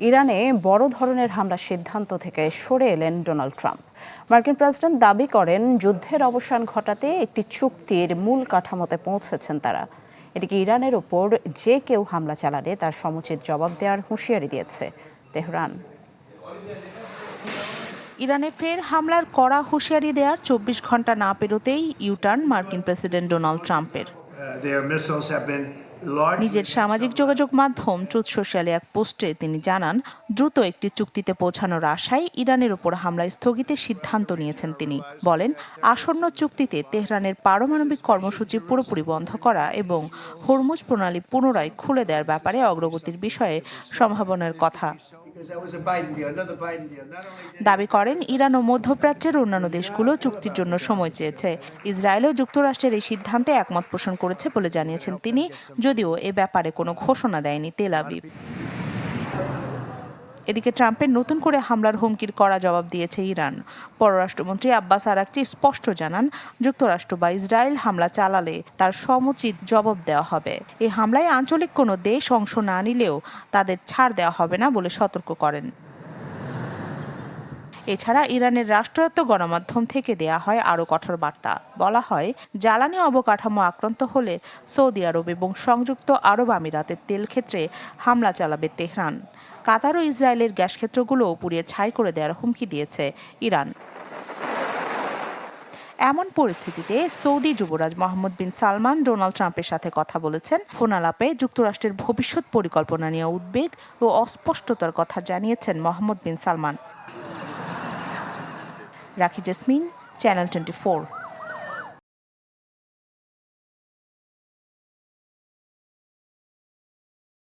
ইরানে বড় ধরনের হামলার সিদ্ধান্ত থেকে সরে এলেন ডোনাল্ড ট্রাম্প। মার্কিন প্রেসিডেন্ট দাবি করেন যুদ্ধের অবসান ঘটাতে একটি চুক্তির মূল কাঠামোতে পৌঁছেছেন তারা। এদিকে ইরানের ওপর যে কেউ হামলা চালালে তার সমুচিত জবাব দেওয়ার হুঁশিয়ারি দিয়েছে তেহরান। ইরানে ফের হামলার কড়া হুঁশিয়ারি দেওয়ার ২৪ ঘন্টা না পেরোতেই ইউটার্ন মার্কিন প্রেসিডেন্ট ডোনাল্ড ট্রাম্পের। নিজের সামাজিক যোগাযোগ মাধ্যম ট্রুথ সোশ্যালে এক পোস্টে তিনি জানান, দ্রুত একটি চুক্তিতে পৌঁছানোর আশায় ইরানের ওপর হামলা স্থগিতের সিদ্ধান্ত নিয়েছেন তিনি। বলেন, আসন্ন চুক্তিতে তেহরানের পারমাণবিক কর্মসূচি পুরোপুরি বন্ধ করা এবং হরমুজ প্রণালী পুনরায় খুলে দেওয়ার ব্যাপারে অগ্রগতির বিষয়ে সম্ভাবনার কথা দাবি করেন। ইরান ও মধ্যপ্রাচ্যের অন্যান্য দেশগুলো চুক্তির জন্য সময় চেয়েছে। ইসরায়েল ও যুক্তরাষ্ট্রের এই সিদ্ধান্তে একমত পোষণ করেছে বলে জানিয়েছেন তিনি, যদিও এ ব্যাপারে কোনো ঘোষণা দেয়নি তেল আবিব। এদিকে ট্রাম্পের নতুন করে হামলার হুমকির কড়া জবাব দিয়েছে ইরান। পররাষ্ট্রমন্ত্রী আব্বাস আরাকচি স্পষ্ট জানান, যুক্তরাষ্ট্র বা ইসরায়েল হামলা চালালে তার সমুচিত জবাব দেওয়া হবে। এই হামলায় আঞ্চলিক কোনো দেশ অংশ না নিলেও তাদের ছাড় দেওয়া হবে না বলে সতর্ক করেন। এছাড়া ইরানের রাষ্ট্রায়ত্ত গণমাধ্যম থেকে দেয়া হয় আরও কঠোর বার্তা। বলা হয়, জ্বালানি অবকাঠামো আক্রান্ত হলে সৌদি আরব এবং সংযুক্ত আরব আমিরাতের তেল ক্ষেত্রে হামলা চালাবে তেহরান। কাতার ও ইসরায়েলের গ্যাস ক্ষেত্রগুলোও পুড়িয়ে ছাই করে দেওয়ার হুমকি দিয়েছে ইরান। এমন পরিস্থিতিতে সৌদি যুবরাজ মোহাম্মদ বিন সালমান ডোনাল্ড ট্রাম্পের সাথে কথা বলেছেন। ফোনালাপে যুক্তরাষ্ট্রের ভবিষ্যৎ পরিকল্পনা নিয়ে উদ্বেগ ও অস্পষ্টতার কথা জানিয়েছেন মোহাম্মদ বিন সালমান। রাখি জেসমিন, চ্যানেল 24।